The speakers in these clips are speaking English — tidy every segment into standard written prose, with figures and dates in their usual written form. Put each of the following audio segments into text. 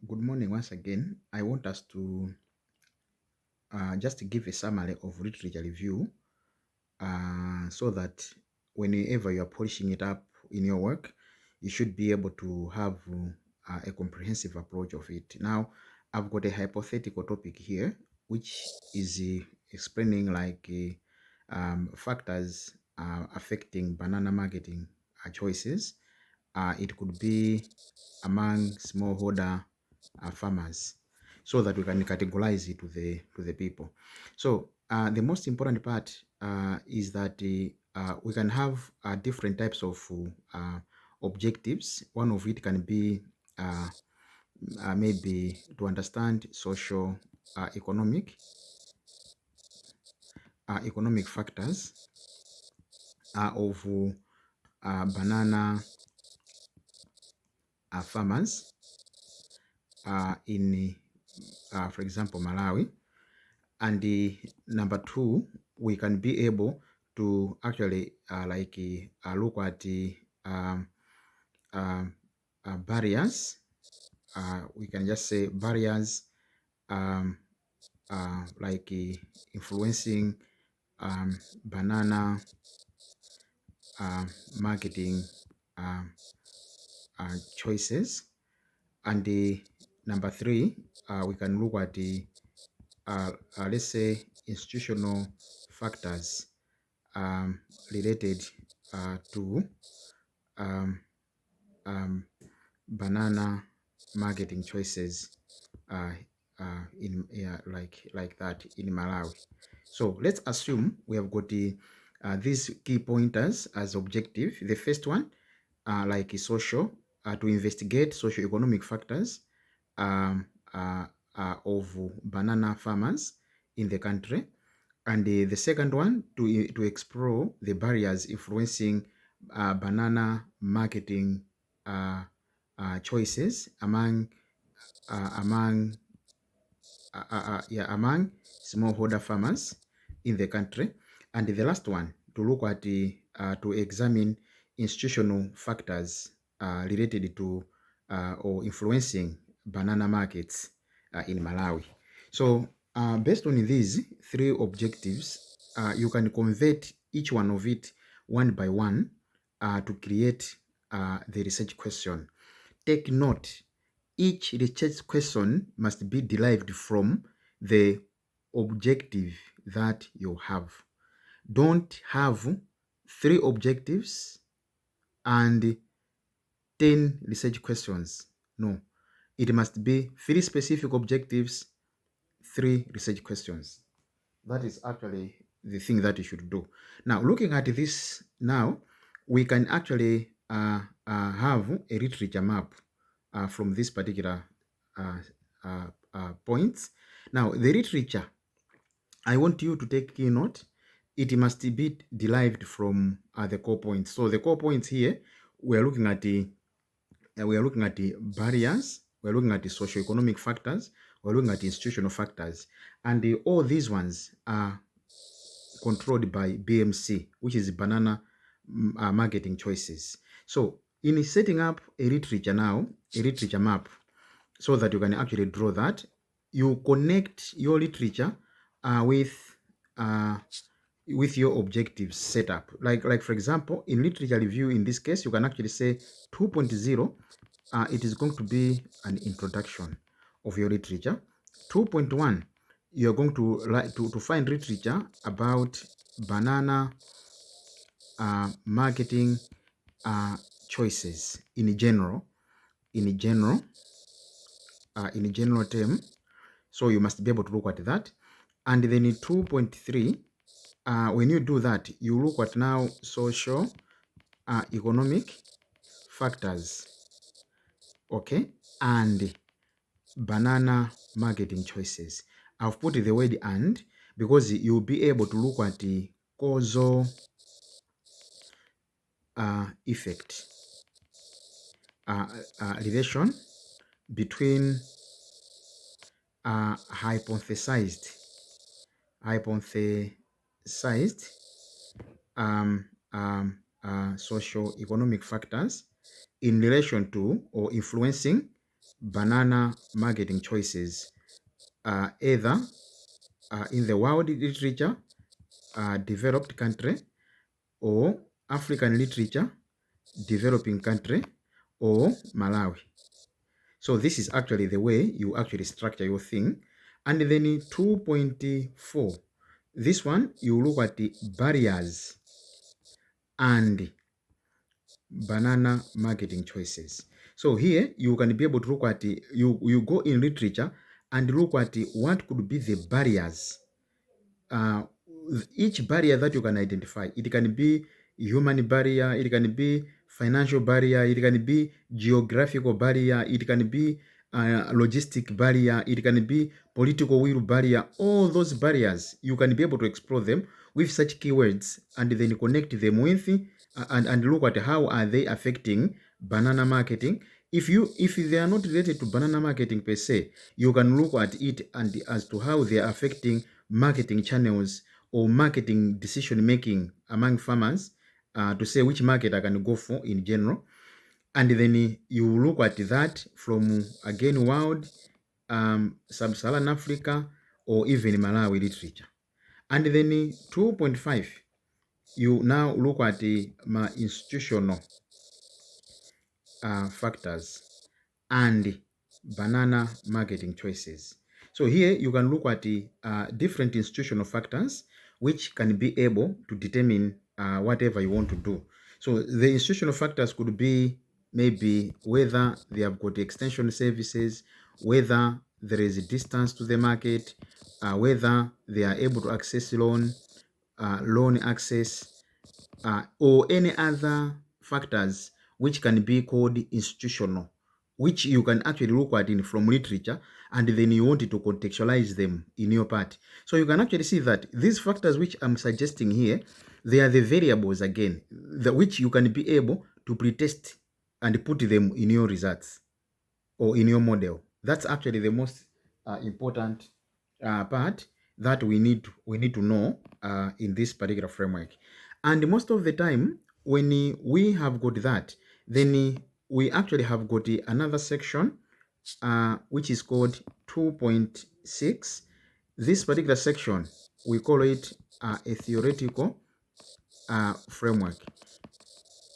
Good morning once again. I want us to just give a summary of literature review so that whenever you are polishing it up in your work, you should be able to have a comprehensive approach of it. Now, I've got a hypothetical topic here, which is explaining like factors affecting banana marketing choices. It could be among smallholder farmers, so that we can categorize it to the people. So the most important part is that we can have different types of objectives. One of it can be maybe to understand social economic factors of banana farmers in for example Malawi. And the number two, we can be able to actually look at the barriers. We can just say barriers influencing banana marketing choices. And the number three, we can look at the let's say institutional factors related to banana marketing choices in like that in Malawi. So let's assume we have got these key pointers as objective. The first one, like social, to investigate socio-economic factors of banana farmers in the country. And the second one, to explore the barriers influencing banana marketing choices among smallholder farmers in the country. And the last one, to look at to examine institutional factors related to or influencing banana markets in Malawi. So based on these three objectives, you can convert each one of it one by one to create the research question. Take note, each research question must be derived from the objective that you have. Don't have 3 objectives and 10 research questions. No, it must be 3 specific objectives, 3 research questions. That is actually the thing that you should do. Now, looking at this now, we can actually have a literature map from this particular points. Now, the literature, I want you to take key note. It must be derived from the core points. So the core points here, we are looking at the barriers, we're looking at the socio-economic factors, we're looking at the institutional factors, and all these ones are controlled by BMC, which is banana marketing choices. So in setting up a literature now, a literature map, so that you can actually draw that, you connect your literature with your objectives set up. Like for example, in literature review, in this case, you can actually say 2.0, it is going to be an introduction of your literature. 2.1, you're going to find literature about banana marketing choices in general term. So you must be able to look at that. And then in 2.3, when you do that, you look at now social economic factors, okay, and banana marketing choices. I've put the word "and" because you'll be able to look at the causal effect relation between hypothesized social economic factors in relation to or influencing banana marketing choices, either in the world literature, developed country, or African literature, developing country, or Malawi. So this is actually the way you actually structure your thing. And then 2.4, this one, you look at the barriers and banana marketing choices. So here you can be able to look at the, you go in literature and look at the, what could be the barriers. uh, each barrier that you can identify, it can be human barrier, it can be financial barrier, it can be geographical barrier, it can be logistic barrier, it can be political will barrier. All those barriers, you can be able to explore them with such keywords and then connect them with and look at how are they affecting banana marketing. If they are not related to banana marketing per se, you can look at it and as to how they are affecting marketing channels or marketing decision making among farmers, to say which market I can go for in general. And then you look at that from, again, world, sub-Saharan Africa, or even Malawi literature. And then 2.5, you now look at the institutional factors and banana marketing choices. So here you can look at the different institutional factors which can be able to determine whatever you want to do. So the institutional factors could be maybe whether they have got extension services, whether there is a distance to the market, whether they are able to access loan access, or any other factors which can be called institutional, which you can actually look at in from literature, and then you want to contextualize them in your part. So you can actually see that these factors which I'm suggesting here, they are the variables again, which you can be able to pretest and put them in your results or in your model. That's actually the most important part that we need to know in this particular framework. And most of the time, when we have got that, then we actually have got another section which is called 2.6. This particular section, we call it a theoretical framework.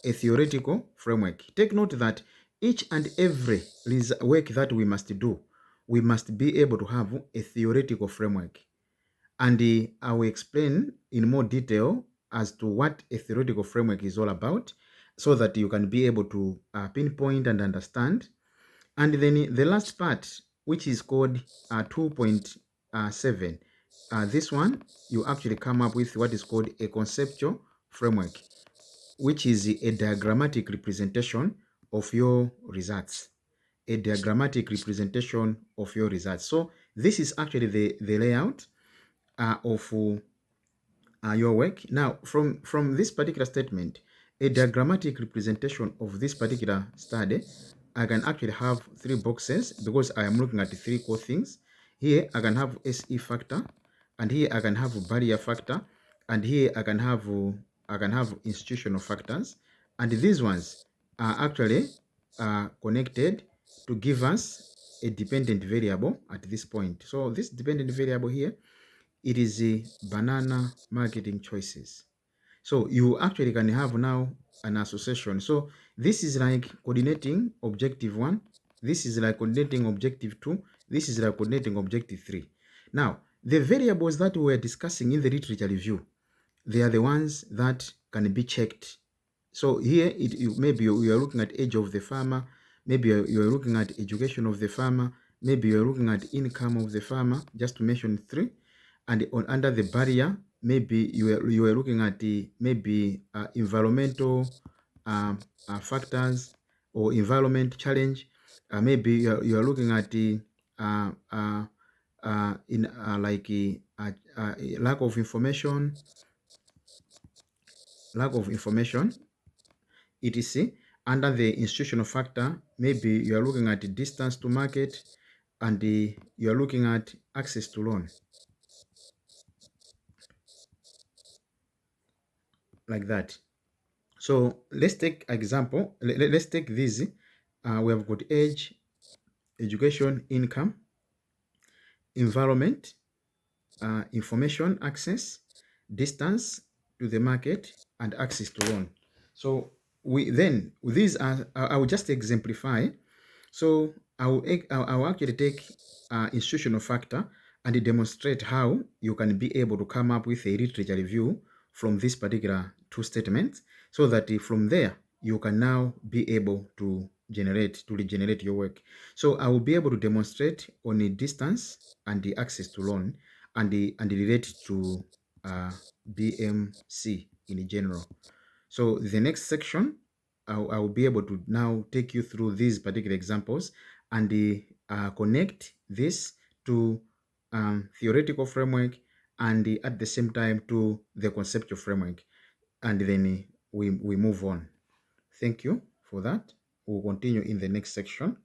A theoretical framework. Take note that each and every work that we must do, we must be able to have a theoretical framework. And I will explain in more detail as to what a theoretical framework is all about, so that you can be able to pinpoint and understand. And then the last part, which is called 2.7, this one, you actually come up with what is called a conceptual framework, which is a diagrammatic representation of your results. A diagrammatic representation of your results. So this is actually the layout of your work. Now, from this particular statement, a diagrammatic representation of this particular study, I can actually have three boxes because I am looking at the three core things. Here I can have SE factor, and here I can have barrier factor, and here I can have institutional factors, and these ones are actually connected to give us a dependent variable at this point. So this dependent variable here, it is a banana marketing choices. So you actually can have now an association. So this is like coordinating objective 1. This is like coordinating objective 2. This is like coordinating objective 3. Now, the variables that we were discussing in the literature review, they are the ones that can be checked. So here, maybe you are looking at age of the farmer, maybe you are looking at education of the farmer, maybe you are looking at income of the farmer, just to mention 3. And under the barrier, maybe you are looking at the maybe environmental factors or environment challenge. Maybe you are looking at the lack of information, etc. Under the institutional factor, maybe you are looking at the distance to market, and you are looking at access to loan, like that. So let's take example. Let's take this. We have got age, education income, environment, information access, distance to the market, and access to loan. So these are, I will just exemplify. So I will actually take institutional factor and demonstrate how you can be able to come up with a literature review from this particular two statements, so that from there you can now be able to regenerate your work. So I will be able to demonstrate on the distance and the access to loan, and relate to BMC in general. So the next section, I will be able to now take you through these particular examples and connect this to theoretical framework, and at the same time to the conceptual framework, and then we move on. Thank you for that. We'll continue in the next section.